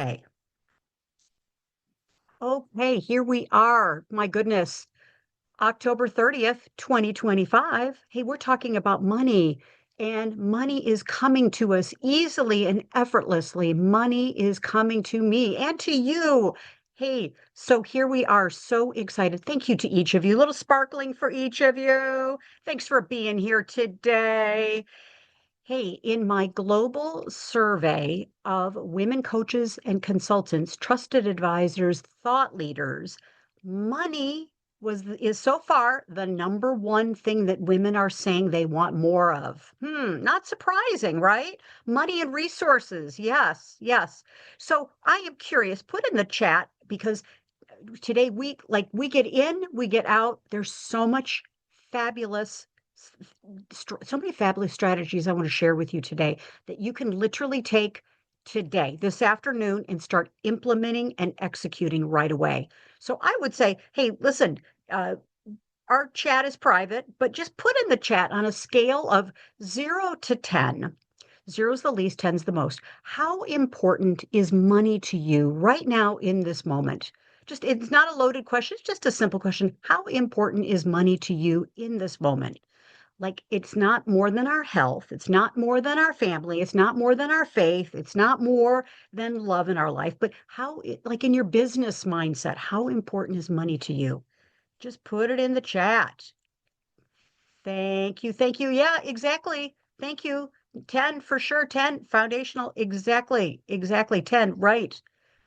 Okay. Okay, here we are. My goodness. October 30th, 2025. Hey, we're talking about money, and money is coming to us easily and effortlessly. Money is coming to me and to you. Hey, so here we are, so excited. Thank you to each of you. A little sparkling for each of you. Thanks for being here today. Hey, in my global survey of women coaches and consultants, trusted advisors, thought leaders, money is so far the number one thing that women are saying they want more of. Not surprising, right? Money and resources. Yes, yes. So I am curious, put in the chat because today we get in, we get out. There's so much fabulous so many fabulous strategies I want to share with you today that you can literally take today, this afternoon, and start implementing and executing right away. So I would say, hey, listen, uh, our chat is private, but just put in the chat on a scale of 0 to 10. Zero is the least, 10's the most. How important is money to you right now in this moment? Just, it's not a loaded question, it's just a simple question. How important is money to you in this moment? Like, it's not more than our health. It's not more than our family. It's not more than our faith. It's not more than love in our life. But like in your business mindset, how important is money to you? Just put it in the chat. Thank you. Thank you. Yeah, exactly. Thank you. 10 for sure. 10 foundational. Exactly. Exactly. 10. Right.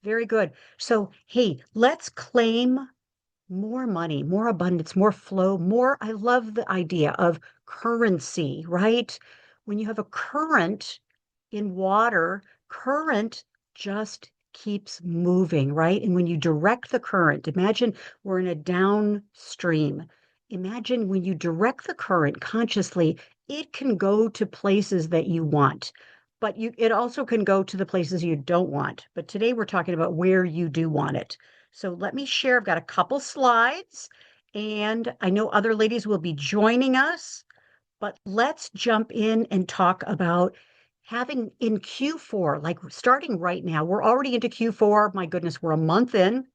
Very good. So, hey, let's claim more money, more abundance, more flow, more. I love the idea of currency, right? When you have a current in water, current just keeps moving, right? And when you direct the current, imagine we're in a downstream. Imagine when you direct the current consciously, it can go to places that you want. But it also can go to the places you don't want. But today we're talking about where you do want it. So let me share. I've got a couple slides, and I know other ladies will be joining us, but let's jump in and talk about having in Q4, like starting right now. We're already into Q4. My goodness, we're a month in,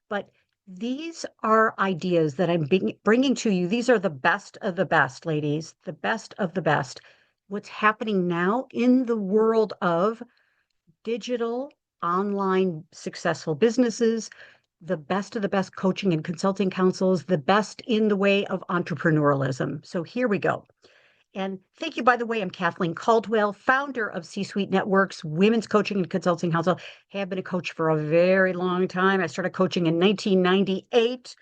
but these are ideas that I'm bringing to you. These are the best of the best, ladies, the best of the best. What's happening now in the world of digital, online, successful businesses, the best of the best coaching and consulting councils, the best in the way of entrepreneurialism. So here we go. And thank you, by the way. I'm Kathleen Caldwell, founder of C-Suite Networks, Women's Coaching and Consulting Council. Have been a coach for a very long time. I started coaching in 1998,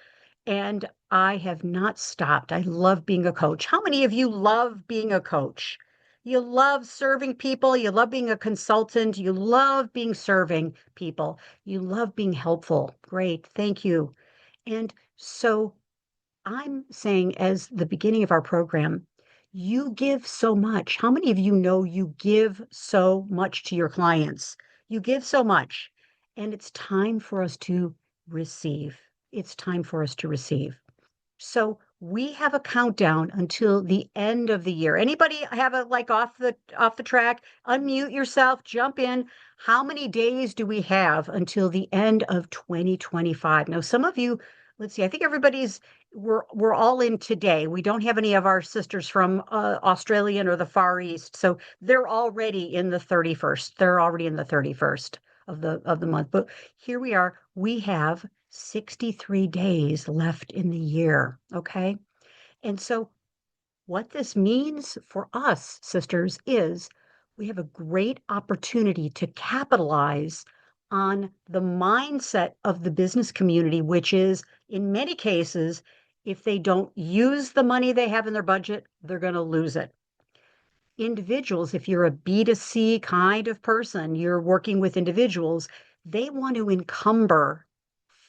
and I have not stopped. I love being a coach. How many of you love being a coach? You love serving people. You love being a consultant. You love being serving people. You love being helpful. Great. Thank you. And so I'm saying, as the beginning of our program, you give so much. How many of you know you give so much to your clients? You give so much, and it's time for us to receive. It's time for us to receive. So we have a countdown until the end of the year. Anybody have a like off the track? Unmute yourself, jump in. How many days do we have until the end of 2025? Now, some of you, let's see, I think we're all in today. We don't have any of our sisters from Australia or the Far East, so they're already in the 31st. They're already in the 31st of the month. But here we are. We have 63 days left in the year. Okay. And so, what this means for us, sisters, is we have a great opportunity to capitalize on the mindset of the business community, which is in many cases, if they don't use the money they have in their budget, they're going to lose it. Individuals, if you're a B2C kind of person, you're working with individuals, they want to encumber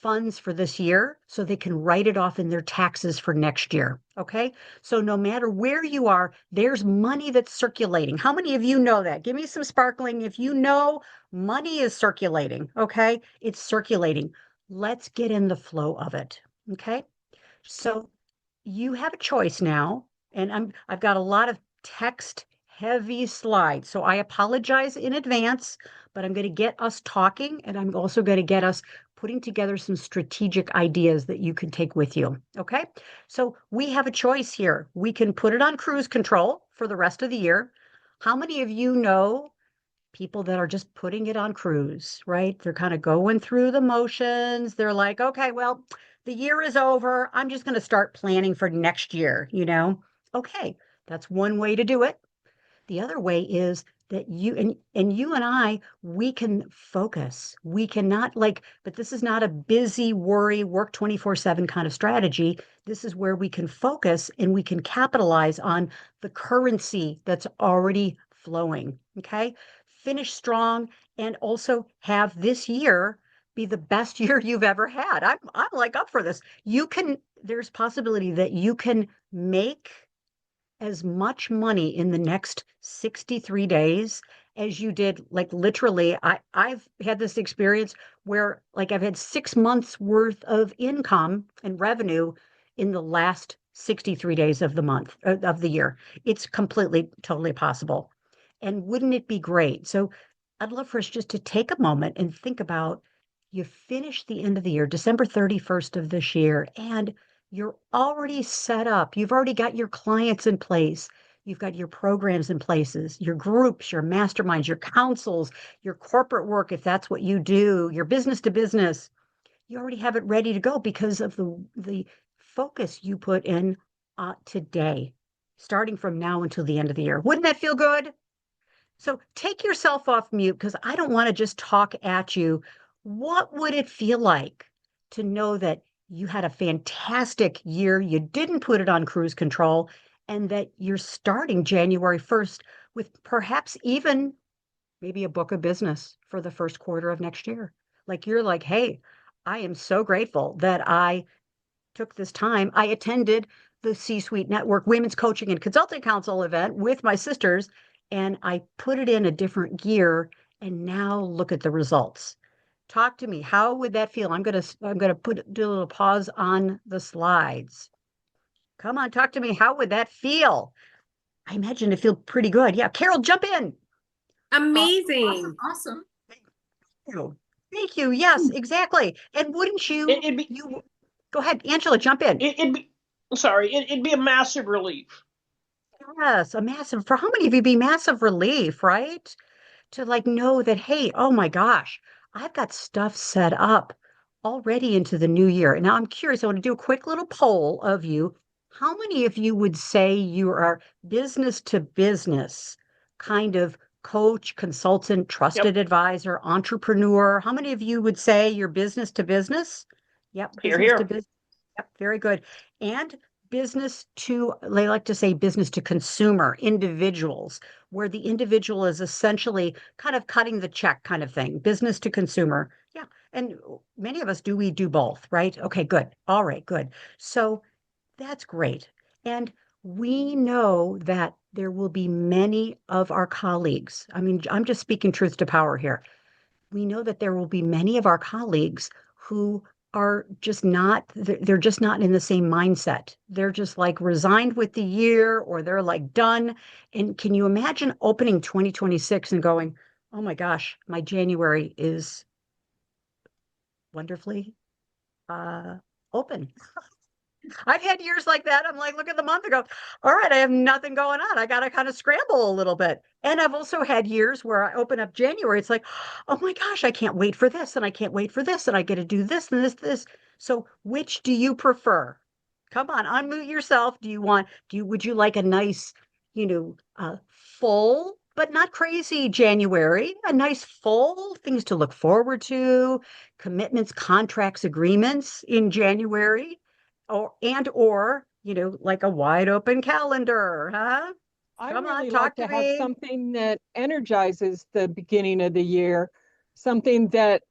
funds for this year so they can write it off in their taxes for next year. Okay. So no matter where you are, there's money that's circulating. How many of you know that? Give me some sparkling. If you know money is circulating, okay, it's circulating. Let's get in the flow of it. Okay. So you have a choice now, and I've got a lot of text heavy slide. So I apologize in advance, but I'm going to get us talking and I'm also going to get us putting together some strategic ideas that you can take with you. Okay. So we have a choice here. We can put it on cruise control for the rest of the year. How many of you know people that are just putting it on cruise, right? They're kind of going through the motions. They're like, okay, well, the year is over. I'm just going to start planning for next year, you know? Okay, that's one way to do it. The other way is that you and I, we can focus. We cannot like, but this is not a busy worry, work 24/7 kind of strategy. This is where we can focus and we can capitalize on the currency that's already flowing. Okay. Finish strong and also have this year be the best year you've ever had. I'm like up for this. There's possibility that you can make as much money in the next 63 days as you did like literally I've had this experience where like I've had 6 months worth of income and revenue in the last 63 days of the month of the year. It's completely totally possible. And wouldn't it be great? So I'd love for us just to take a moment and think about you finish the end of the year, December 31st of this year, and you're already set up. You've already got your clients in place. You've got your programs in places, your groups, your masterminds, your councils, your corporate work, if that's what you do, your business to business. You already have it ready to go because of the focus you put in today, starting from now until the end of the year. Wouldn't that feel good? So take yourself off mute because I don't want to just talk at you. What would it feel like to know that you had a fantastic year, you didn't put it on cruise control, and that you're starting January 1st with perhaps even maybe a book of business for the first quarter of next year? Like you're like, hey, I am so grateful that I took this time. I attended the C Suite Network Women's Coaching and Consulting Council event with my sisters, and I put it in a different gear. And now look at the results. Talk to me. How would that feel? I'm gonna do a little pause on the slides. Come on, talk to me. How would that feel? I imagine it feel pretty good. Yeah, Carol, jump in. Awesome, Amazing. awesome. Thank you. Thank you. Yes, exactly. And wouldn't It, you it'd be you go ahead, Angela, jump in. it'd be sorry, it'd be a massive relief. Yes, a massive, for how many of you be massive relief, right? To like know that, hey, oh my gosh, I've got stuff set up already into the new year. And now I'm curious, I want to do a quick little poll of you. How many of you would say you are business to business kind of coach, consultant, Yep, trusted advisor, entrepreneur? How many of you would say you're business to business? Yep, here, business to here. business. Yep, very good. And business to, they like to say business to consumer, individuals, where the individual is essentially kind of cutting the check kind of thing, business to consumer. Yeah. And many of us do, we do both, right? Okay, good. All right, good. So that's great. And we know that there will be many of our colleagues. I mean, I'm just speaking truth to power here. We know that there will be many of our colleagues who are just not, they're just not in the same mindset. They're just like resigned with the year or they're like done. And can you imagine opening 2026 and going, oh my gosh, my January is wonderfully uh, open. I've had years like that. I'm like, look at the month ago. All right, I have nothing going on. I got to kind of scramble a little bit. And I've also had years where I open up January. It's like, oh my gosh, I can't wait for this. And I can't wait for this. And I get to do this and this. So which do you prefer? Come on, unmute yourself. Would you like a nice, full, but not crazy January, a nice full things to look forward to, commitments, contracts, agreements in January? Or like a wide open calendar, huh? I Come on, really talk like to to have me. something that energizes the beginning of the year, something that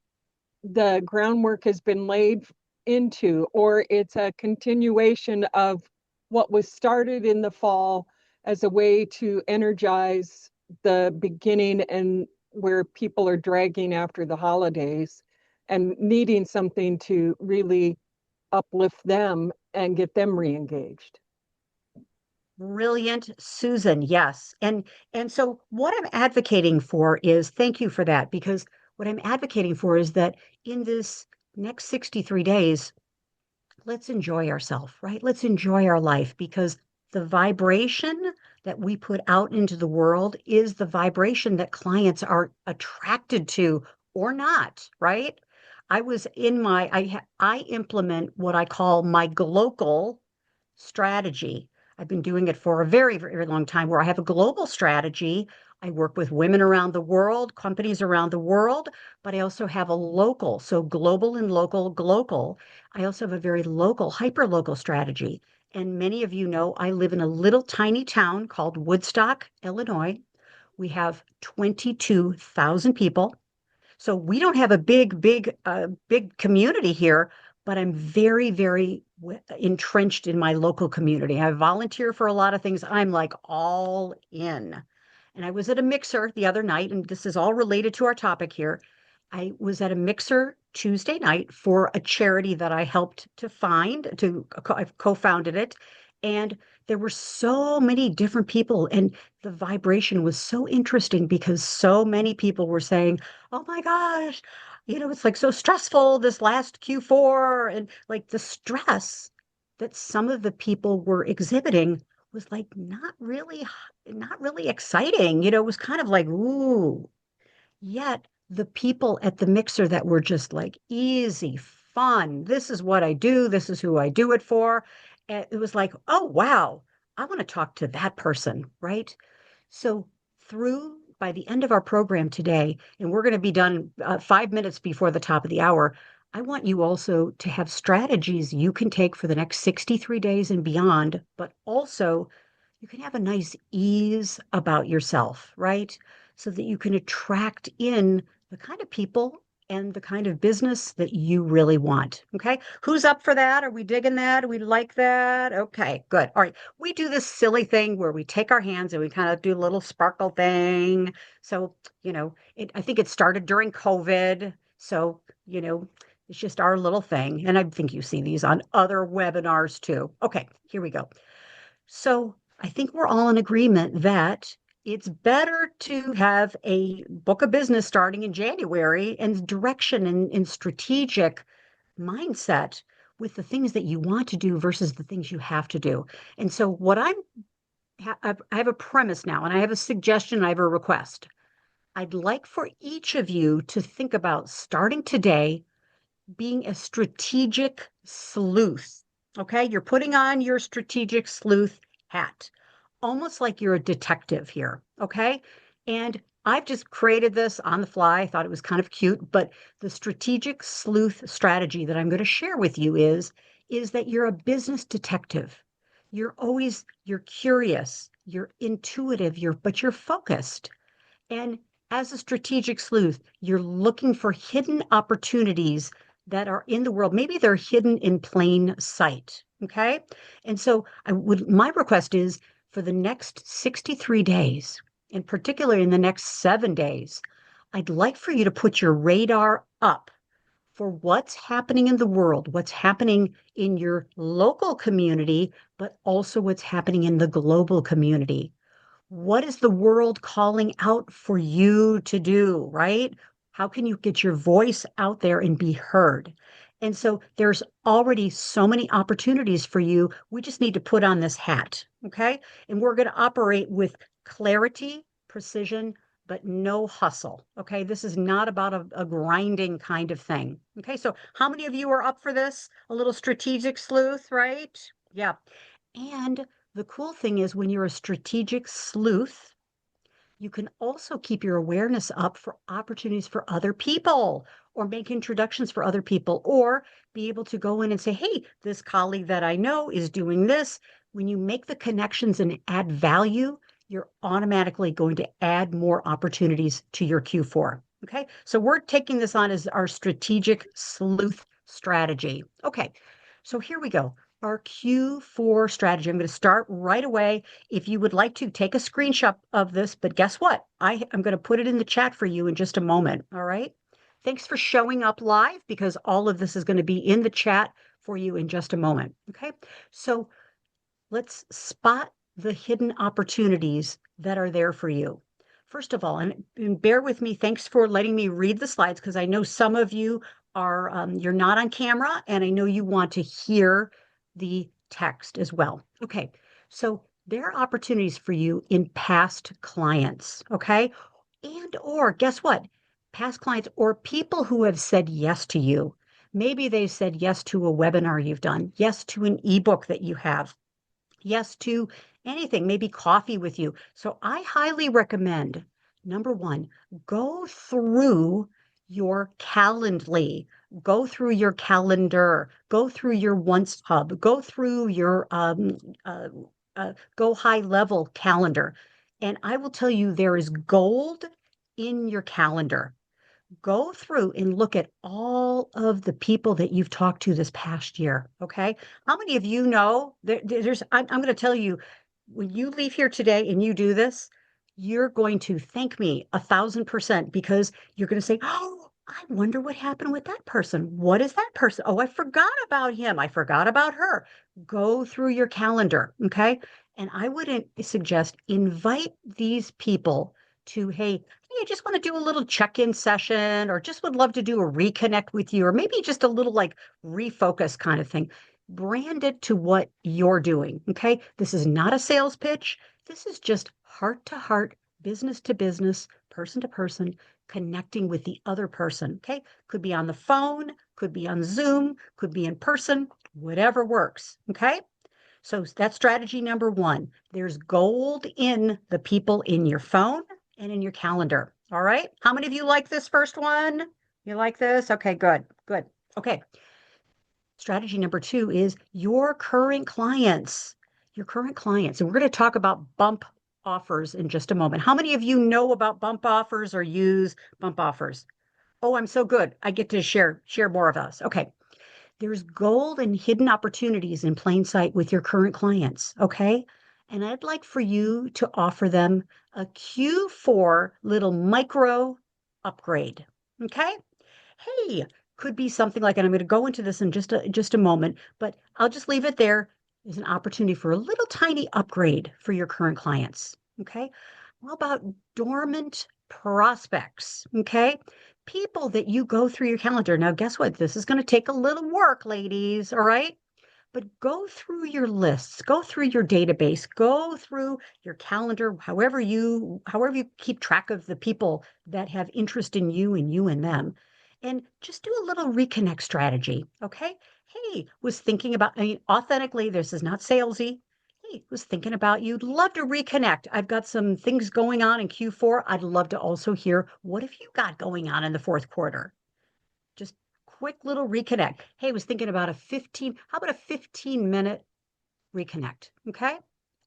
the groundwork has been laid into, or it's a continuation of what was started in the fall as a way to energize the beginning and where people are dragging after the holidays and needing something to really uplift them and get them re-engaged. Brilliant, Susan. Yes. And so what I'm advocating for is thank you for that because what I'm advocating for is that in this next 63 days, let's enjoy ourselves, right? Let's enjoy our life because the vibration that we put out into the world is the vibration that clients are attracted to or not, right? I was in my I implement what I call my global strategy. I've been doing it for a very, very long time where I have a global strategy. I work with women around the world, companies around the world, but I also have a local, so global and local. I also have a very local, hyper local strategy. And many of you know I live in a little tiny town called Woodstock, Illinois. We have 22,000 people. So we don't have a big community here, but I'm very, very entrenched in my local community. I volunteer for a lot of things. I'm like all in. And I was at a mixer the other night, and this is all related to our topic here. I was at a mixer Tuesday night for a charity that I helped to find, I've co-founded it. And there were so many different people, and the vibration was so interesting because so many people were saying, oh my gosh, it's like so stressful this last Q4 and like the stress that some of the people were exhibiting was like not really exciting. It was kind of like, ooh. Yet the people at the mixer that were just like easy, fun. This is what I do. This is who I do it for. And it was like, oh wow, I want to talk to that person, right? So through by the end of our program today, and we're going to be done 5 minutes before the top of the hour, I want you also to have strategies you can take for the next 63 days and beyond, but also you can have a nice ease about yourself, right? So that you can attract in the kind of people and the kind of business that you really want. Okay. Who's up for that? Are we digging that? Do we like that? Okay, good. All right. We do this silly thing where we take our hands and we kind of do a little sparkle thing. So, I think it started during COVID. So, it's just our little thing. And I think you see these on other webinars too. Okay, here we go. So I think we're all in agreement that it's better to have a book of business starting in January and direction and strategic mindset with the things that you want to do versus the things you have to do. And so I have a premise now, and I have a suggestion, I have a request. I'd like for each of you to think about starting today being a strategic sleuth. Okay, you're putting on your strategic sleuth hat, almost like you're a detective here. Okay, and I've just created this on the fly. I thought it was kind of cute, but the strategic sleuth strategy that I'm going to share with you is that you're a business detective. You're curious, you're intuitive, but you're focused. And as a strategic sleuth, you're looking for hidden opportunities that are in the world. Maybe they're hidden in plain sight. Okay. And so my request is for the next 63 days, in particular in the next 7 days, I'd like for you to put your radar up for what's happening in the world, what's happening in your local community, but also what's happening in the global community. What is the world calling out for you to do, right? How can you get your voice out there and be heard? And so there's already so many opportunities for you. We just need to put on this hat, okay? And we're going to operate with clarity, precision, but no hustle, okay? This is not about a grinding kind of thing, okay? So how many of you are up for this? A little strategic sleuth, right? Yeah. And the cool thing is when you're a strategic sleuth, you can also keep your awareness up for opportunities for other people or make introductions for other people or be able to go in and say, hey, this colleague that I know is doing this. When you make the connections and add value, you're automatically going to add more opportunities to your Q4. Okay. So we're taking this on as our strategic sleuth strategy. Okay. So here we go. Our Q4 strategy. I'm going to start right away. If you would like to take a screenshot of this, but guess what? I'm going to put it in the chat for you in just a moment. All right. Thanks for showing up live because all of this is going to be in the chat for you in just a moment. Okay. So let's spot the hidden opportunities that are there for you. First of all, and bear with me, thanks for letting me read the slides because I know some of you are, you're not on camera and I know you want to hear the text as well. Okay, so there are opportunities for you in past clients, okay? And or guess what? Past clients or people who have said yes to you. Maybe they said yes to a webinar you've done, yes to an ebook that you have, yes to anything, maybe coffee with you. So I highly recommend, number one, go through your Calendly, go through your calendar, go through your Once Hub, go through your uh, Go High Level calendar. And I will tell you, there is gold in your calendar. Go through and look at all of the people that you've talked to this past year. Okay. How many of you know I'm going to tell you, when you leave here today and you do this, you're going to thank me 1,000% because you're going to say, oh, I wonder what happened with that person. What is that person? Oh, I forgot about him. I forgot about her. Go through your calendar. Okay. And I would suggest invite these people to, hey, I just want to do a little check-in session, or just would love to do a reconnect with you, or maybe just a little like refocus kind of thing. Brand it to what you're doing. Okay. This is not a sales pitch. This is just heart to heart, business to business, person to person, connecting with the other person. Okay. Could be on the phone, could be on Zoom, could be in person, whatever works. Okay. So that's strategy number one. There's gold in the people in your phone and in your calendar. All right. How many of you like this first one? You like this? Okay, good, good. Okay. Strategy number two is your current clients. Your current clients. And we're going to talk about bump offers in just a moment. How many of you know about bump offers or use bump offers? Oh, I'm so good. I get to share more of us. Okay. There's gold and hidden opportunities in plain sight with your current clients, okay? And I'd like for you to offer them a Q4 little micro upgrade, okay? Hey, could be something like, and I'm going to go into this in just a moment, but I'll just leave it there. There's an opportunity for a little tiny upgrade for your current clients, okay? How about dormant prospects, okay? People that you go through your calendar. Now, guess what? This is going to take a little work, ladies, all right? But go through your lists, go through your database, go through your calendar, however you keep track of the people that have interest in you and you and them. And just do a little reconnect strategy, okay? Hey, was thinking about, I mean, authentically, this is not salesy. Hey, was thinking about you. Love to reconnect. I've got some things going on in Q4. I'd love to also hear what have you got going on in the fourth quarter? Just quick little reconnect. Hey, was thinking about how about a 15-minute reconnect? Okay.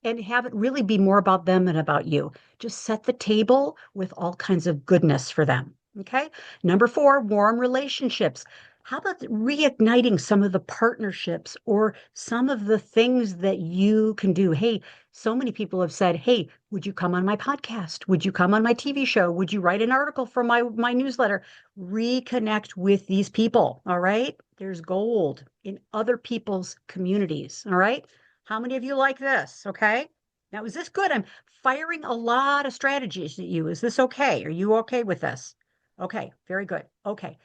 And have it really be more about them than about you. Just set the table with all kinds of goodness for them. Okay. Number four, warm relationships. How about reigniting some of the partnerships or some of the things that you can do? Hey, so many people have said, hey, would you come on my podcast? Would you come on my TV show? Would you write an article for my newsletter? Reconnect with these people. All right. There's gold in other people's communities. All right. How many of you like this? Okay. Now, is this good? I'm firing a lot of strategies at you. Is this okay? Are you okay with this? Okay. Very good. Okay.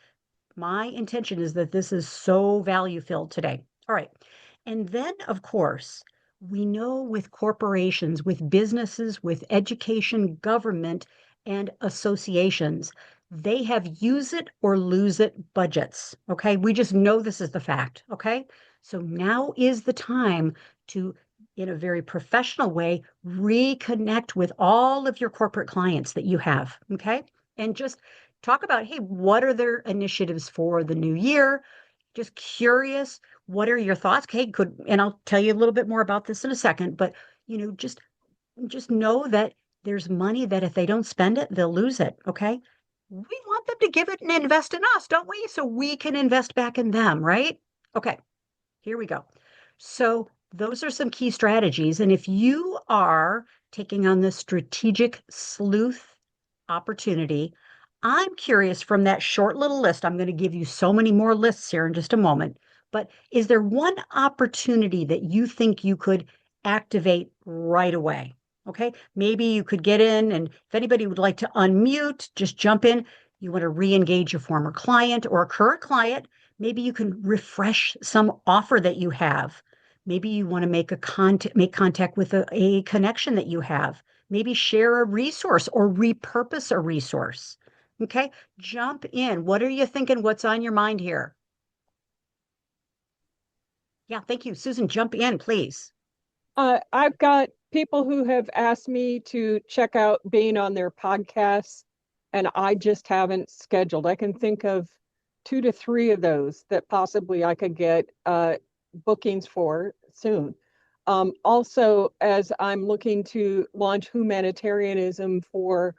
My intention is that this is so value filled today. All right. And then, of course, we know with corporations, with businesses, with education, government, and associations, they have use it or lose it budgets. Okay. We just know this is the fact. Okay. So now is the time to, in a very professional way, reconnect with all of your corporate clients that you have. Okay. And just talk about, hey, what are their initiatives for the new year? Just curious, what are your thoughts? Okay, and I'll tell you a little bit more about this in a second, but just know that there's money that if they don't spend it, they'll lose it. Okay. We want them to give it and invest in us, don't we? So we can invest back in them, right? Okay, here we go. So those are some key strategies. And if you are taking on this strategic sleuth opportunity, I'm curious from that short little list. I'm going to give you so many more lists here in just a moment. But is there one opportunity that you think you could activate right away. Okay. Maybe you could get in, and if anybody would like to unmute, just jump in. You want to re-engage a former client or a current client. Maybe you can refresh some offer that you have. Maybe you want to make contact with a connection that you have. Maybe share a resource or repurpose a resource. Okay. Jump in. What are you thinking? What's on your mind here? Yeah, thank you. Susan, jump in, please. I've got people who have asked me to check out being on their podcasts, and I just haven't scheduled. I can think of 2 to 3 of those that possibly I could get bookings for soon. Also, as I'm looking to launch humanitarianism for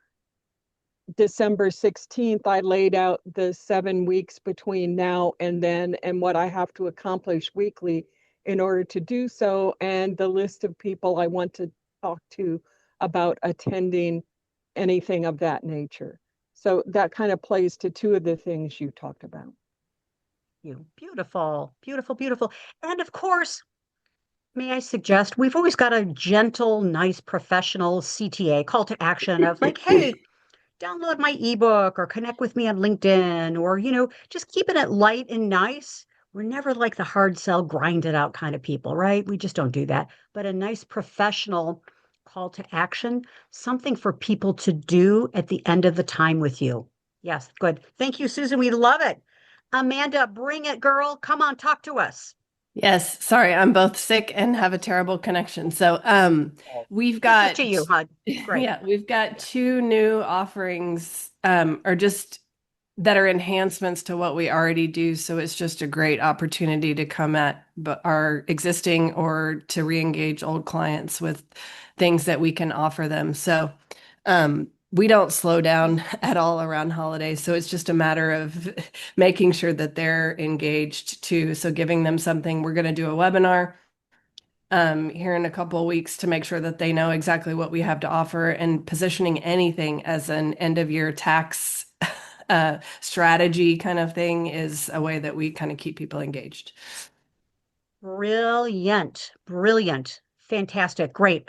December 16th, I laid out the 7 weeks between now and then and what I have to accomplish weekly in order to do so, and the list of people I want to talk to about attending anything of that nature. So that kind of plays to 2 of the things you talked about. Beautiful, beautiful, beautiful. And of course, may I suggest we've always got a gentle, nice, professional CTA call to action of like, hey, download my ebook or connect with me on LinkedIn or, just keeping it light and nice. We're never like the hard sell, grind it out kind of people, right? We just don't do that. But a nice professional call to action, something for people to do at the end of the time with you. Yes, good. Thank you, Susan. We love it. Amanda, bring it, girl. Come on, talk to us. Yes, sorry, I'm both sick and have a terrible connection. So, we've This is got to you, Hud. Great. yeah, we've got 2 new offerings, or just that are enhancements to what we already do. So it's just a great opportunity to come at our existing or to re-engage old clients with things that we can offer them. So, we don't slow down at all around holidays. So it's just a matter of making sure that they're engaged too. So giving them something, we're going to do a webinar here in a couple of weeks to make sure that they know exactly what we have to offer, and positioning anything as an end of year tax strategy kind of thing is a way that we kind of keep people engaged. Brilliant. Brilliant. Fantastic. Great.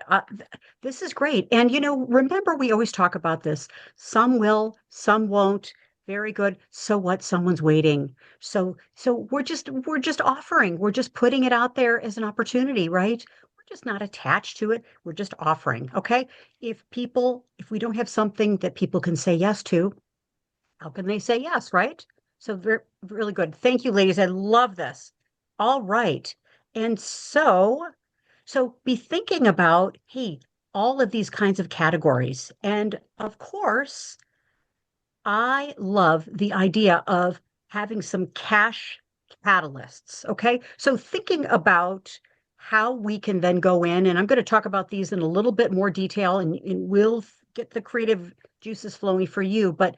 This is great. And remember, we always talk about this. Some will, some won't. Very good. So what? Someone's waiting. So we're just offering. We're just putting it out there as an opportunity, right? We're just not attached to it. We're just offering. Okay. If we don't have something that people can say yes to, how can they say yes, right? So very, really good. Thank you, ladies. I love this. All right. And so be thinking about, hey, all of these kinds of categories. And of course, I love the idea of having some cash catalysts. Okay. So thinking about how we can then go in, and I'm going to talk about these in a little bit more detail, and we'll get the creative juices flowing for you. But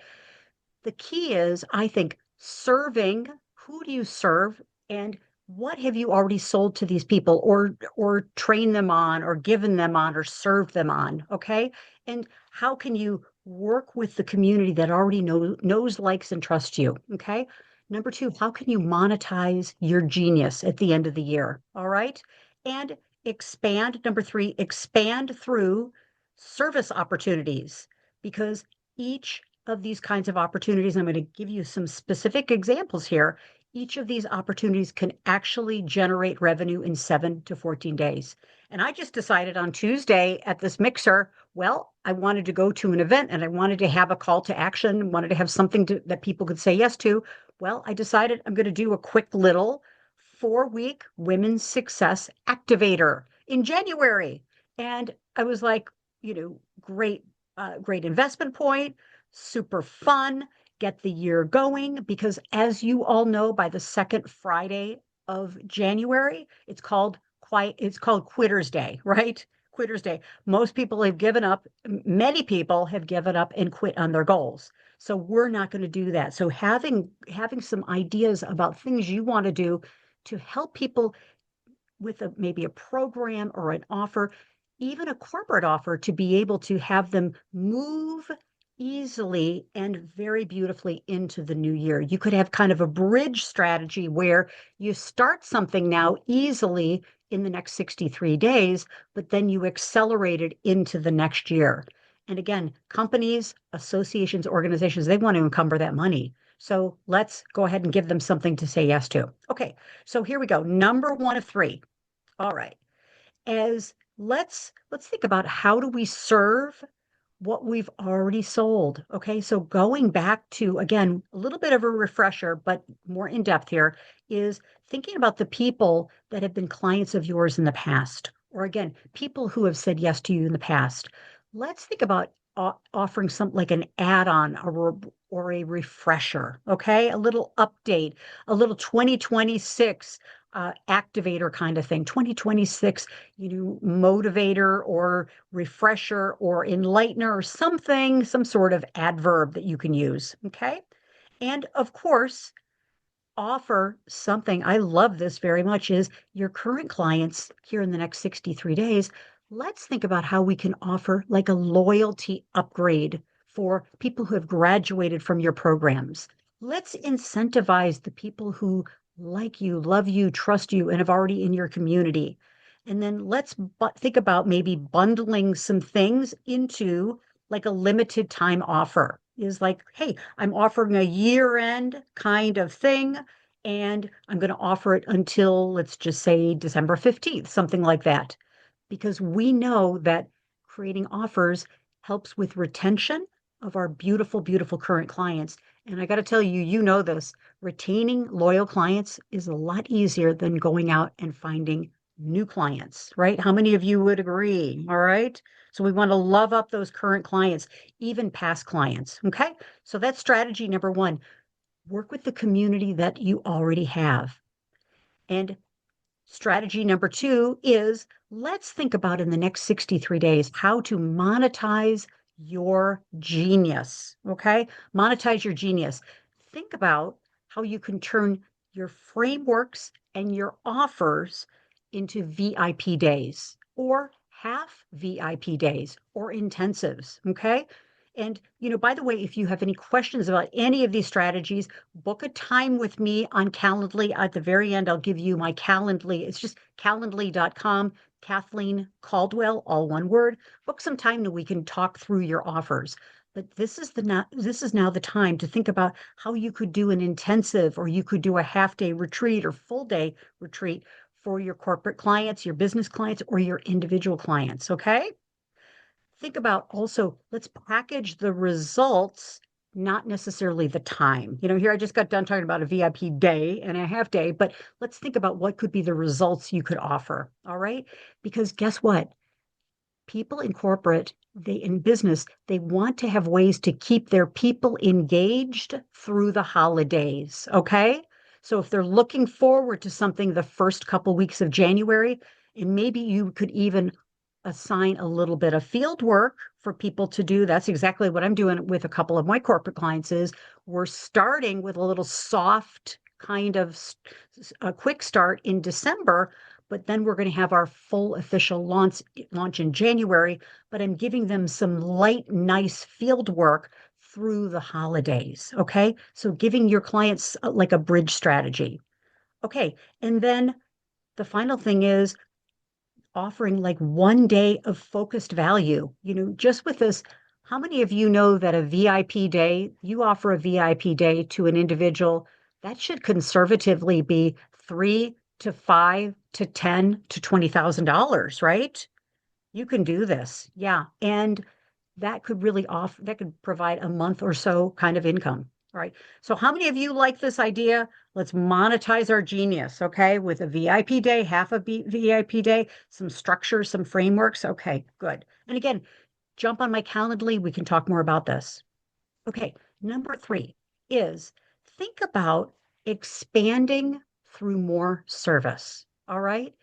the key is, I think, serving. Who do you serve, and what have you already sold to these people, or trained them on, or given them on, or served them on? Okay, and how can you work with the community that already knows, likes, and trusts you? Okay. Number two, how can you monetize your genius at the end of the year? All right, and expand. Number three, expand through service opportunities, because each of these kinds of opportunities, I'm going to give you some specific examples here. Each of these opportunities can actually generate revenue in 7 to 14 days. And I just decided on Tuesday at this mixer, well, I wanted to go to an event and I wanted to have a call to action, wanted to have something that people could say yes to. Well, I decided I'm going to do a quick little 4-week women's success activator in January. And I was like, great, great investment point, super fun, get the year going. Because as you all know, by the second Friday of January, it's called Quitter's Day, right? Quitter's Day. Most people have given up, many people have given up and quit on their goals. So we're not going to do that. So having some ideas about things you want to do to help people with maybe a program or an offer, even a corporate offer, to be able to have them move easily and very beautifully into the new year. You could have kind of a bridge strategy where you start something now easily in the next 63 days, but then you accelerate it into the next year. And again, companies, associations, organizations, they want to encumber that money. So let's go ahead and give them something to say yes to. Okay, so here we go. Number one of three. All right. As let's think about how do we serve what we've already sold. Okay, so going back to, again, a little bit of a refresher, but more in depth here, is thinking about the people that have been clients of yours in the past, or again, people who have said yes to you in the past. Let's think about offering something like an add-on or a refresher, okay? A little update, a little 2026 activator kind of thing, 2026, motivator or refresher or enlightener or something, some sort of adverb that you can use. Okay. And of course, offer something. I love this very much is your current clients here in the next 63 days. Let's think about how we can offer like a loyalty upgrade for people who have graduated from your programs. Let's incentivize the people who like you, love you, trust you, and have already in your community. And then let's think about maybe bundling some things into like a limited time offer is like, hey, I'm offering a year end kind of thing, and I'm going to offer it until, let's just say, December 15th, something like that. Because we know that creating offers helps with retention of our beautiful, beautiful current clients. And I got to tell you, you know this, retaining loyal clients is a lot easier than going out and finding new clients, right? How many of you would agree? All right. So we want to love up those current clients, even past clients. Okay. So that's strategy number one. Work with the community that you already have. And strategy number two is let's think about in the next 63 days how to monetize your genius. Okay. Monetize your genius. Think about how you can turn your frameworks and your offers into VIP days or half VIP days or intensives. Okay. And, by the way, if you have any questions about any of these strategies, book a time with me on Calendly. At the very end, I'll give you my Calendly. It's just calendly.com, Kathleen Caldwell, all one word. Book some time that we can talk through your offers. But this is now the time to think about how you could do an intensive or you could do a half day retreat or full day retreat for your corporate clients, your business clients, or your individual clients. Okay. Think about also, let's package the results, not necessarily the time. Here I just got done talking about a VIP day and a half day, but let's think about what could be the results you could offer. All right. Because guess what? People in corporate, in business, they want to have ways to keep their people engaged through the holidays. Okay. So if they're looking forward to something the first couple weeks of January, and maybe you could even assign a little bit of field work for people to do. That's exactly what I'm doing with a couple of my corporate clients is we're starting with a little soft kind of a quick start in December, but then we're going to have our full official launch in January, but I'm giving them some light, nice field work through the holidays. Okay. So giving your clients like a bridge strategy. Okay. And then the final thing is offering like one day of focused value. Just with this, how many of you know that a VIP day, you offer a VIP day to an individual, that should conservatively be 3 to 5 to 10 to $20,000, right? You can do this. Yeah. And that could provide a month or so kind of income. All right. So how many of you like this idea? Let's monetize our genius, okay? With a VIP day, half a VIP day, some structure, some frameworks. Okay, good. And again, jump on my Calendly. We can talk more about this. Okay, number three is think about expanding through more service. All right.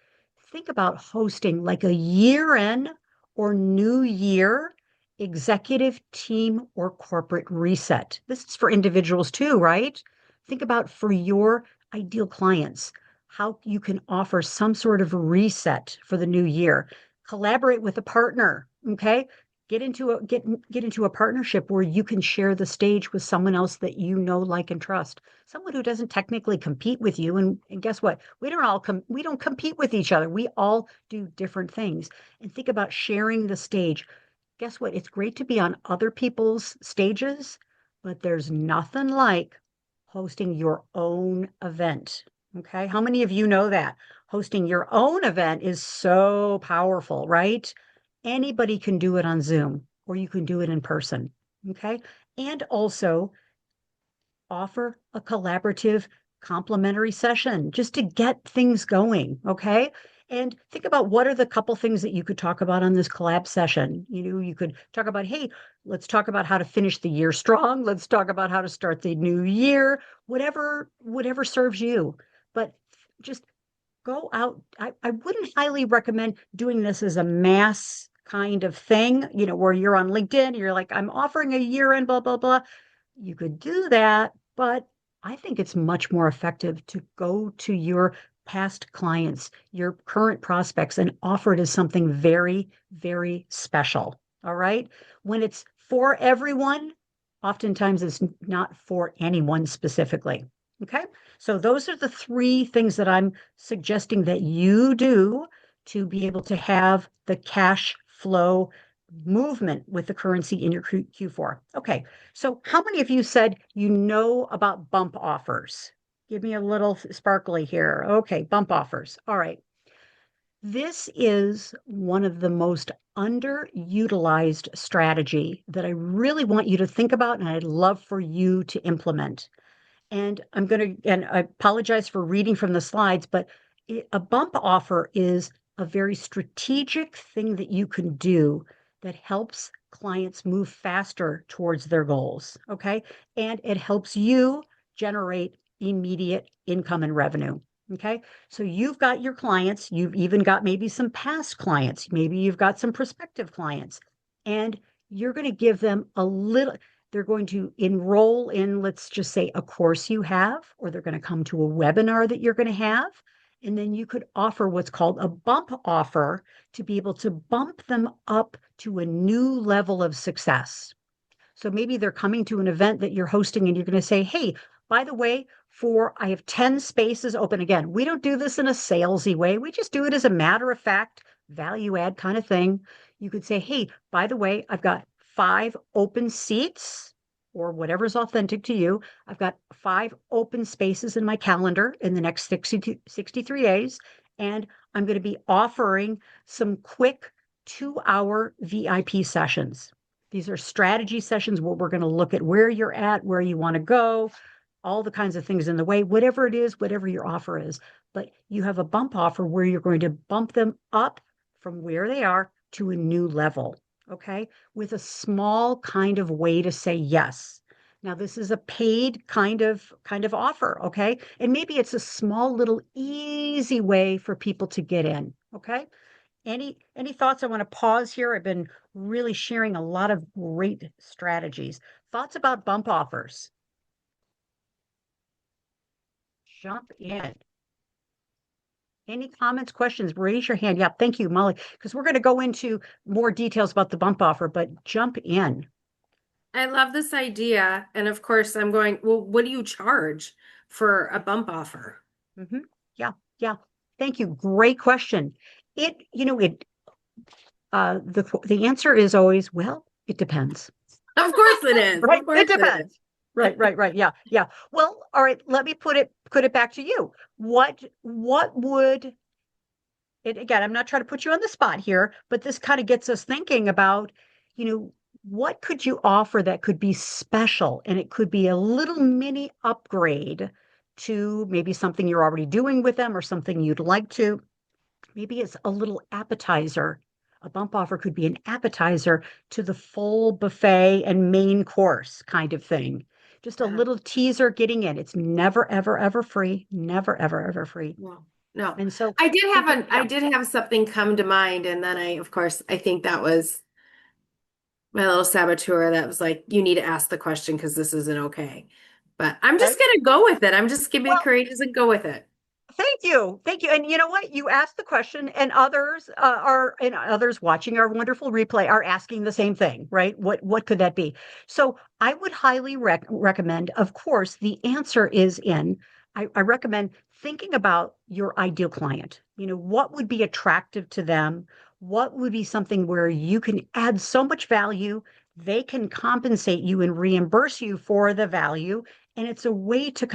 Think about hosting like a year end or new year executive team or corporate reset. This is for individuals too, right? Think about for your ideal clients, how you can offer some sort of reset for the new year. Collaborate with a partner, okay? get into a partnership where you can share the stage with someone else that you know, like, and trust. Someone who doesn't technically compete with you. And guess what? We don't compete with each other. We all do different things. And think about sharing the stage. Guess what? It's great to be on other people's stages, but there's nothing like hosting your own event. Okay. How many of you know that? Hosting your own event is so powerful, right? Anybody can do it on Zoom or you can do it in person. Okay. And also offer a collaborative complimentary session just to get things going. Okay. And think about what are the couple things that you could talk about on this collab session. You could talk about, hey, let's talk about how to finish the year strong. Let's talk about how to start the new year, whatever serves you. But just go out. I wouldn't highly recommend doing this as a mass kind of thing, where you're on LinkedIn, you're like, I'm offering a year end, blah, blah, blah. You could do that, but I think it's much more effective to go to your past clients, your current prospects, and offer it as something very, very special. All right. When it's for everyone, oftentimes it's not for anyone specifically. Okay. So those are the three things that I'm suggesting that you do to be able to have the cash flow movement with the currency in your Q4. Okay. So how many of you said you know about bump offers? Give me a little sparkly here. Okay, bump offers. All right. This is one of the most underutilized strategy that I really want you to think about, and I'd love for you to implement. And and I apologize for reading from the slides, but a bump offer is a very strategic thing that you can do that helps clients move faster towards their goals. Okay. And it helps you generate immediate income and revenue. Okay. So you've got your clients, you've even got maybe some past clients, maybe you've got some prospective clients, and you're going to give them they're going to enroll in, let's just say, a course you have, or they're going to come to a webinar that you're going to have. And then you could offer what's called a bump offer to be able to bump them up to a new level of success. So maybe they're coming to an event that you're hosting and you're going to say, hey, by the way, I have 10 spaces open. Again, we don't do this in a salesy way. We just do it as a matter of fact, value add kind of thing. You could say, hey, by the way, I've got 5 open seats or whatever's authentic to you. I've got 5 open spaces in my calendar in the next 63 days. And I'm going to be offering some quick 2-hour VIP sessions. These are strategy sessions where we're going to look at where you're at, where you want to go, all the kinds of things in the way, whatever it is, whatever your offer is. But you have a bump offer where you're going to bump them up from where they are to a new level, okay? With a small kind of way to say yes. Now, this is a paid kind of offer, okay? And maybe it's a small little easy way for people to get in, okay? Any thoughts? I want to pause here. I've been really sharing a lot of great strategies. Thoughts about bump offers? Jump in. Any comments, questions? Raise your hand. Yeah, thank you, Molly, because we're going to go into more details about the bump offer, but jump in. I love this idea. And of course, I'm going, well, what do you charge for a bump offer? Mm-hmm. Yeah. Thank you. Great question. The answer is always, well, it depends. Of course it is. Right? Of course It depends. Right. Yeah. Well, all right, let me put it back to you. What would it, again, I'm not trying to put you on the spot here, but this kind of gets us thinking about, what could you offer that could be special? And it could be a little mini upgrade to maybe something you're already doing with them or something you'd like to. Maybe it's a little appetizer. A bump offer could be an appetizer to the full buffet and main course kind of thing. Just a little teaser getting in. It's never, ever, ever free. Never, ever, ever free. No. And so I did have something come to mind, and then I think that was my little saboteur that was like, you need to ask the question because this isn't okay. But I'm just gonna go with it. I'm just gonna be courageous and go with it. Thank you. Thank you. And you know what? You asked the question, and others watching our wonderful replay are asking the same thing, right? What could that be? So I would highly recommend, of course, the answer is in. I recommend thinking about your ideal client. What would be attractive to them? What would be something where you can add so much value, they can compensate you and reimburse you for the value, and it's a way to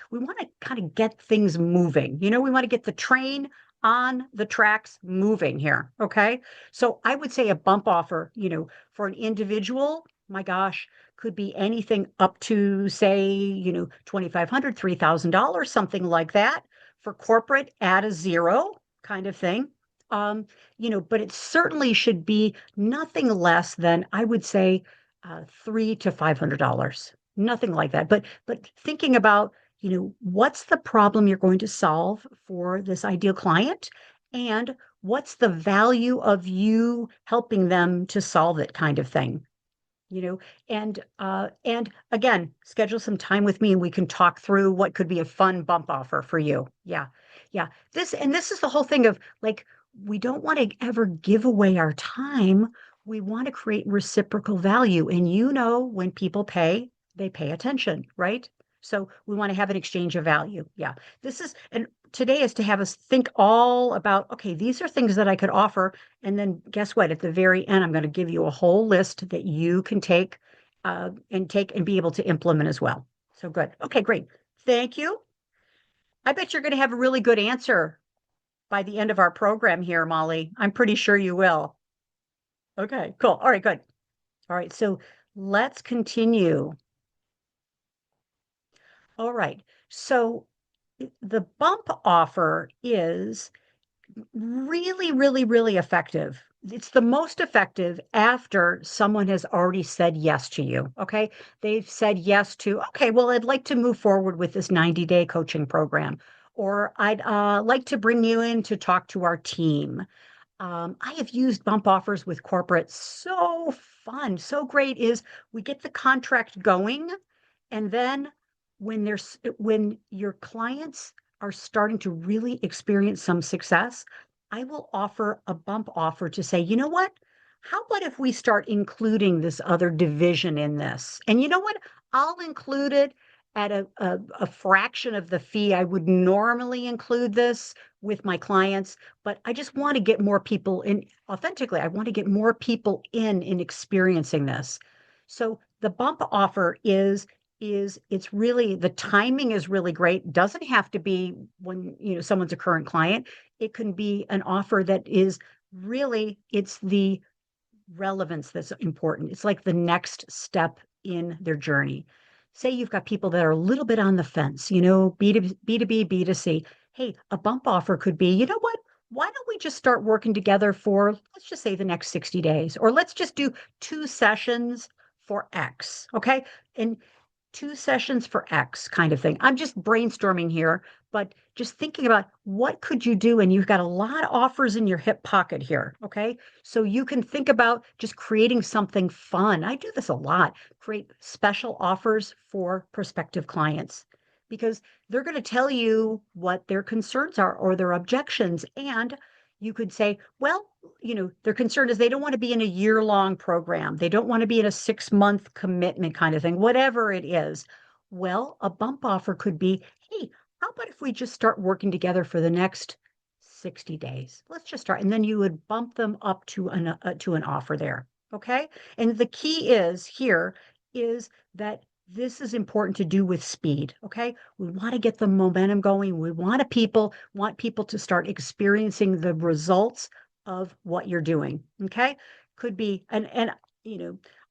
we want to kind of get things moving. We want to get the train on the tracks moving here. Okay. So I would say a bump offer, for an individual, my gosh, could be anything up to say, $2,500, $3,000, something like that. For corporate, add a zero kind of thing. But it certainly should be nothing less than, I would say, $300 to $500, nothing like that. But thinking about, what's the problem you're going to solve for this ideal client, and what's the value of you helping them to solve it, kind of thing. And again, schedule some time with me and we can talk through what could be a fun bump offer for you. Yeah. Yeah. This is the whole thing of, like, we don't want to ever give away our time. We want to create reciprocal value. And when people pay, they pay attention, right? So we want to have an exchange of value. Yeah. And today is to have us think all about, okay, these are things that I could offer. And then guess what? At the very end, I'm going to give you a whole list that you can take and be able to implement as well. So good. Okay, great. Thank you. I bet you're going to have a really good answer by the end of our program here, Molly. I'm pretty sure you will. Okay, cool. All right, good. All right, so let's continue. All right, so the bump offer is really, really, really effective. It's the most effective after someone has already said yes to you. Okay. They've said yes to, okay, well, I'd like to move forward with this 90-day coaching program, or I'd like to bring you in to talk to our team. I have used bump offers with corporates. So fun, so great is we get the contract going, and then when your clients are starting to really experience some success, I will offer a bump offer to say, you know what? How about if we start including this other division in this? And you know what? I'll include it at a fraction of the fee I would normally include this with my clients, but I just want to get more people in authentically. I want to get more people in experiencing this. So the bump offer is it's really, the timing is really great. Doesn't have to be when someone's a current client. It can be an offer that is really, it's the relevance that's important. It's like the next step in their journey. Say you've got people that are a little bit on the fence, B2B, B2C. Hey, a bump offer could be, you know what? Why don't we just start working together for, let's just say, the next 60 days, or let's just do 2 sessions for X. Okay. And 2 sessions for X, kind of thing. I'm just brainstorming here, but just thinking about what could you do, and you've got a lot of offers in your hip pocket here. Okay. So you can think about just creating something fun. I do this a lot, create special offers for prospective clients, because they're going to tell you what their concerns are or their objections. And you could say, well, their concern is they don't want to be in a year-long program. They don't want to be in a 6-month commitment, kind of thing, whatever it is. Well, a bump offer could be, hey, how about if we just start working together for the next 60 days? Let's just start. And then you would bump them up to an offer there. Okay. And the key is that this is important to do with speed. Okay. We want to get the momentum going. We want people to start experiencing the results of what you're doing. Okay. Could be, and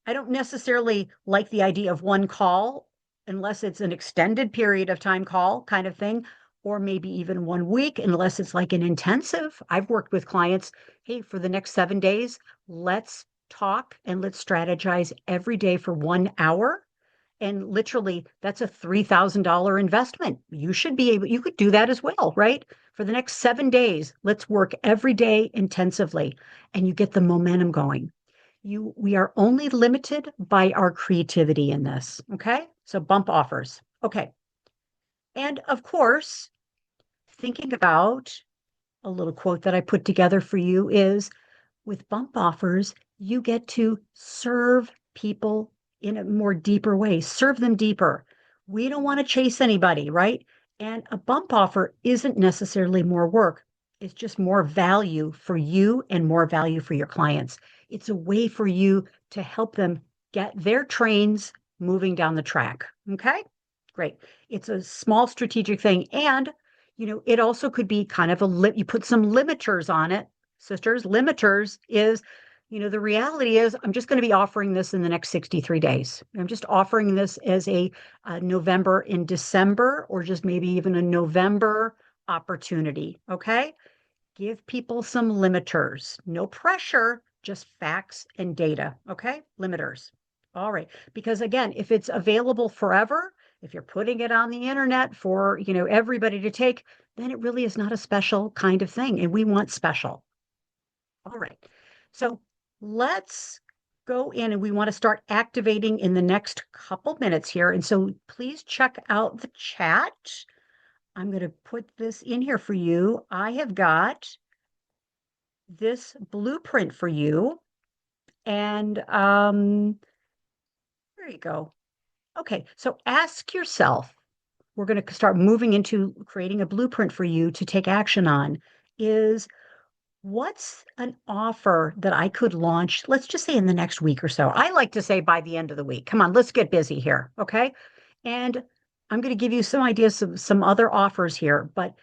I don't necessarily like the idea of one call unless it's an extended period of time call kind of thing, or maybe even 1 week, unless it's like an intensive. I've worked with clients, hey, for the next 7 days, let's talk and let's strategize every day for 1 hour. And literally, that's a $3,000 investment. You could do that as well, right? For the next 7 days, let's work every day intensively, and you get the momentum going. We are only limited by our creativity in this. Okay. So bump offers. Okay. And of course, thinking about a little quote that I put together for you is with bump offers, you get to serve people in a more deeper way, serve them deeper. We don't want to chase anybody, right? And a bump offer isn't necessarily more work. It's just more value for you and more value for your clients. It's a way for you to help them get their trains moving down the track. Okay, great. It's a small strategic thing. And, it also could be kind of you put some limiters on it, sisters. Limiters is, the reality is I'm just going to be offering this in the next 63 days. I'm just offering this as a November and December, or just maybe even a November opportunity. Okay. Give people some limiters. No pressure, just facts and data. Okay. Limiters. All right. Because again, if it's available forever, if you're putting it on the internet for, everybody to take, then it really is not a special kind of thing. And we want special. All right. So let's go in and we want to start activating in the next couple minutes here. And so please check out the chat. I'm going to put this in here for you. I have got this blueprint for you. And there you go. Okay. So ask yourself, we're going to start moving into creating a blueprint for you to take action on is what's an offer that I could launch, let's just say in the next week or so? I like to say by the end of the week. Come on, let's get busy here. Okay. And I'm going to give you some ideas of some other offers here. But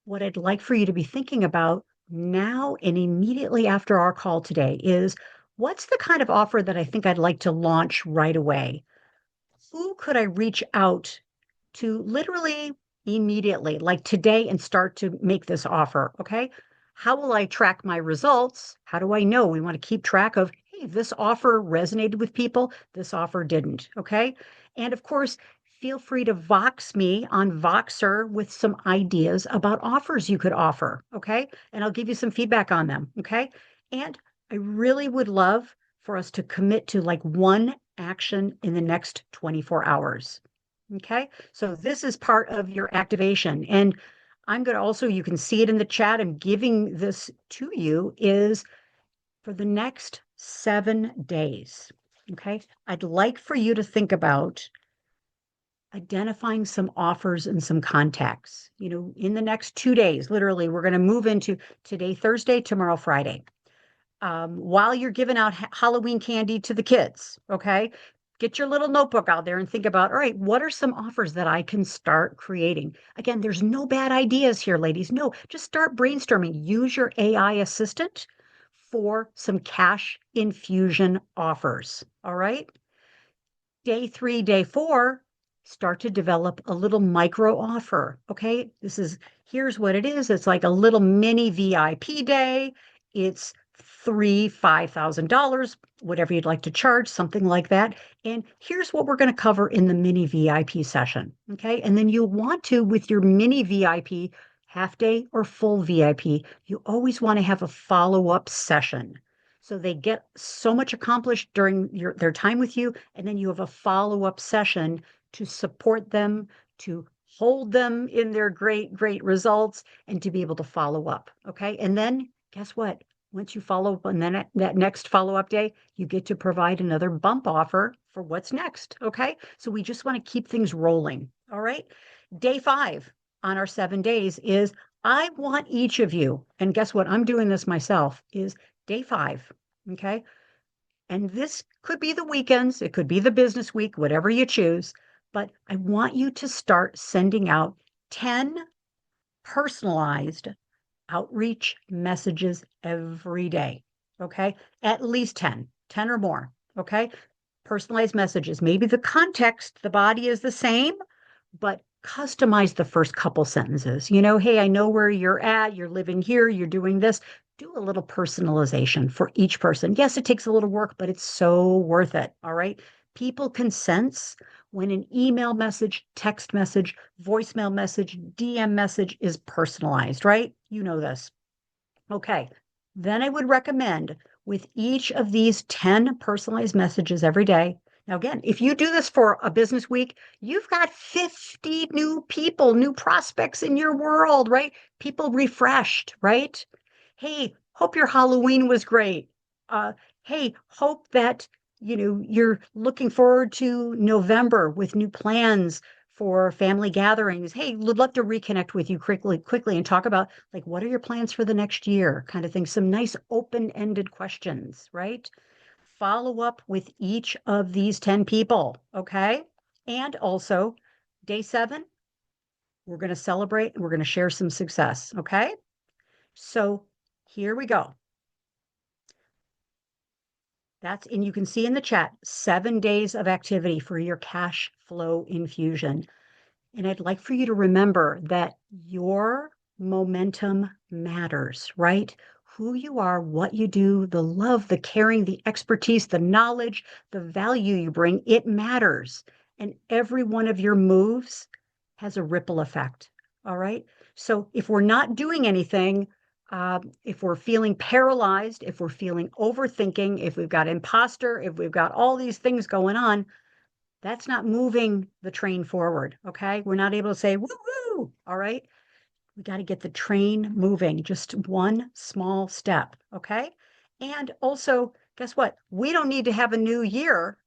what I'd like for you to be thinking about now and immediately after our call today is what's the kind of offer that I think I'd like to launch right away? Who could I reach out to literally immediately, like today, and start to make this offer? Okay. How will I track my results? How do I know? We want to keep track of, hey, this offer resonated with people, this offer didn't. Okay. And of course, feel free to Vox me on Voxer with some ideas about offers you could offer. Okay. And I'll give you some feedback on them. Okay. And I really would love for us to commit to like one action in the next 24 hours. Okay. So this is part of your activation. And I'm going to also, you can see it in the chat. I'm giving this to you is for the next 7 days. Okay. I'd like for you to think about identifying some offers and some contacts. In the next 2 days, literally, we're going to move into today, Thursday, tomorrow, Friday. While you're giving out Halloween candy to the kids, okay? Get your little notebook out there and think about, all right, what are some offers that I can start creating? Again, there's no bad ideas here, ladies. No, just start brainstorming. Use your AI assistant for some cash infusion offers. All right. Day 3, day 4, start to develop a little micro offer. Okay. Here's what it is. It's like a little mini VIP day. It's $5,000, whatever you'd like to charge, something like that. And here's what we're going to cover in the mini VIP session. Okay. And then you'll want to, with your mini VIP, half day or full VIP, you always want to have a follow-up session. So they get so much accomplished during their time with you. And then you have a follow-up session to support them, to hold them in their great, great results, and to be able to follow up. Okay. And then guess what? Once you follow up on that next follow-up day, you get to provide another bump offer for what's next. Okay. So we just want to keep things rolling. All right. Day 5 on our 7 days is I want each of you, and guess what? I'm doing this myself, is day 5. Okay. And this could be the weekends, it could be the business week, whatever you choose. But I want you to start sending out 10 personalized outreach messages every day. Okay. At least 10 or more. Okay. Personalized messages. Maybe the context, the body is the same, but customize the first couple sentences. Hey, I know where you're at. You're living here. You're doing this. Do a little personalization for each person. Yes, it takes a little work, but it's so worth it. All right. People can sense when an email message, text message, voicemail message, DM message is personalized, right? You know this. Okay. Then I would recommend with each of these 10 personalized messages every day. Now, again, if you do this for a business week, you've got 50 new people, new prospects in your world, right? People refreshed, right? Hey, hope your Halloween was great. Hey, hope that you're looking forward to November with new plans for family gatherings. Hey, would love to reconnect with you quickly and talk about like what are your plans for the next year, kind of thing. Some nice open-ended questions, right? Follow up with each of these 10 people, okay? And also, day 7, we're going to celebrate and we're going to share some success, okay? So here we go. And you can see in the chat, 7 days of activity for your cash flow infusion. And I'd like for you to remember that your momentum matters, right? Who you are, what you do, the love, the caring, the expertise, the knowledge, the value you bring, it matters. And every one of your moves has a ripple effect. All right. So if we're not doing anything, if we're feeling paralyzed, if we're feeling overthinking, if we've got imposter, if we've got all these things going on, that's not moving the train forward. Okay. We're not able to say, woo woo. All right. We got to get the train moving, just one small step. Okay. And also, guess what? We don't need to have a new year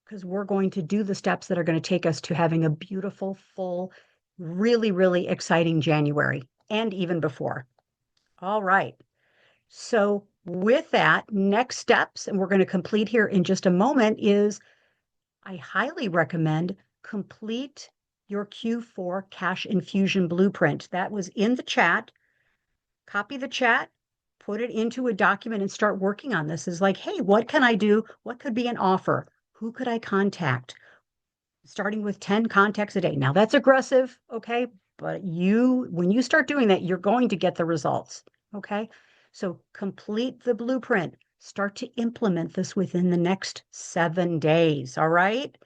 because we're going to do the steps that are going to take us to having a beautiful, full, really, really exciting January and even before. All right. So, with that, next steps, and we're going to complete here in just a moment, is I highly recommend complete your Q4 cash infusion blueprint. That was in the chat. Copy the chat, put it into a document, and start working on this. Is like, hey, what can I do? What could be an offer? Who could I contact? Starting with 10 contacts a day. Now that's aggressive, okay? But when you start doing that, you're going to get the results, okay? So complete the blueprint. Start to implement this within the next 7 days, all right?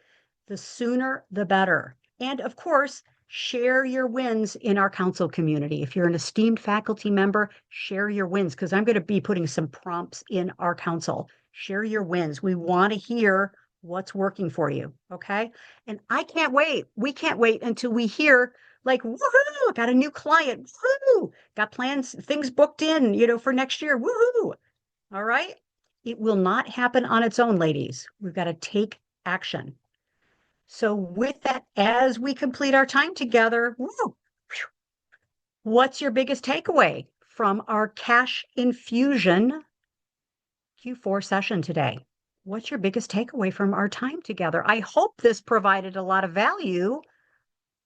The sooner, the better. And of course, share your wins in our council community. If you're an esteemed faculty member, share your wins because I'm going to be putting some prompts in our council. Share your wins. We want to hear what's working for you, okay? And I can't wait. We can't wait until we hear like, woohoo, got a new client, woohoo, got plans, things booked in, for next year, woohoo. All right? It will not happen on its own, ladies. We've got to take action. So with that, as we complete our time together, what's your biggest takeaway from our cash infusion Q4 session today? What's your biggest takeaway from our time together? I hope this provided a lot of value.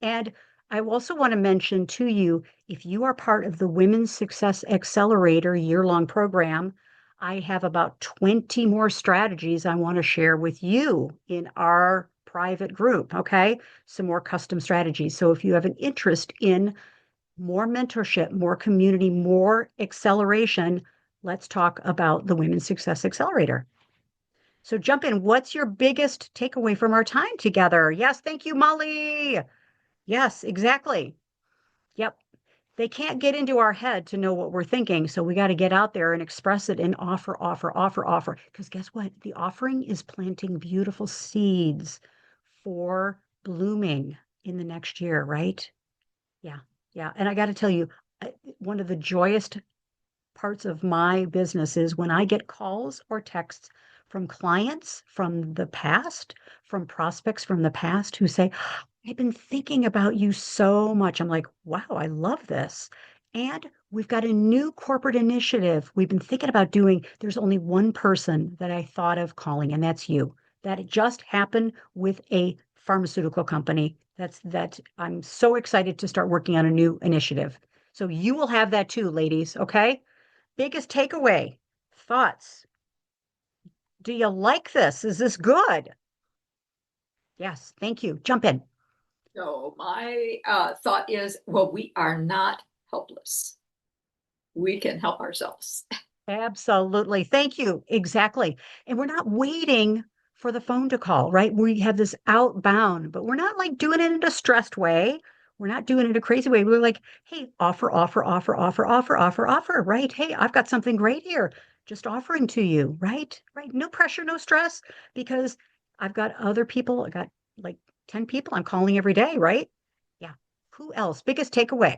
And I also want to mention to you, if you are part of the Women's Success Accelerator year-long program, I have about 20 more strategies I want to share with you in our private group, okay? Some more custom strategies. So if you have an interest in more mentorship, more community, more acceleration, let's talk about the Women's Success Accelerator. So jump in. What's your biggest takeaway from our time together? Yes, thank you, Molly. Yes, exactly. Yep. They can't get into our head to know what we're thinking. So we got to get out there and express it and offer, offer, offer, offer. Because guess what? The offering is planting beautiful seeds for blooming in the next year, right? Yeah. Yeah. And I got to tell you, one of the joyous parts of my business is when I get calls or texts from clients from the past, from prospects from the past who say, I've been thinking about you so much. I'm like, wow, I love this. And we've got a new corporate initiative we've been thinking about doing. There's only one person that I thought of calling, and that's you. That it just happened with a pharmaceutical company. That I'm so excited to start working on a new initiative. So you will have that too, ladies. Okay. Biggest takeaway, thoughts. Do you like this? Is this good? Yes, thank you. Jump in. So my thought is, well, we are not helpless. We can help ourselves. Absolutely. Thank you. Exactly. And we're not waiting for the phone to call, right? We have this outbound, but we're not like doing it in a stressed way. We're not doing it in a crazy way. We're like, hey, offer, offer, offer, offer, offer, offer, offer, right? Hey, I've got something great here. Just offering to you, right? Right. No pressure, no stress, because I've got other people. I got like 10 people I'm calling every day, right? Yeah. Who else? Biggest takeaway?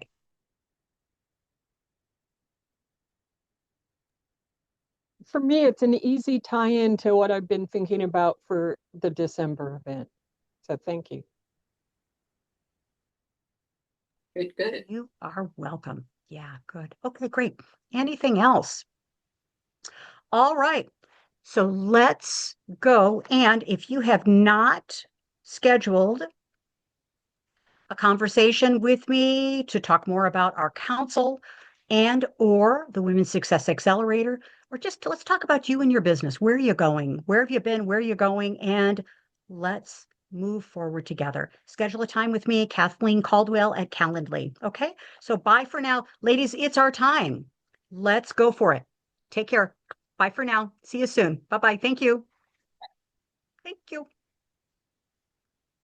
For me, it's an easy tie-in to what I've been thinking about for the December event. So thank you. Good, good. You are welcome. Yeah, good. Okay, great. Anything else? All right. So let's go. And if you have not scheduled a conversation with me to talk more about our council and or the Women's Success Accelerator, or just let's talk about you and your business. Where are you going? Where have you been? Where are you going? And let's move forward together. Schedule a time with me, Kathleen Caldwell at Calendly. Okay. So bye for now. Ladies, it's our time. Let's go for it. Take care. Bye for now. See you soon. Bye-bye. Thank you. Thank you.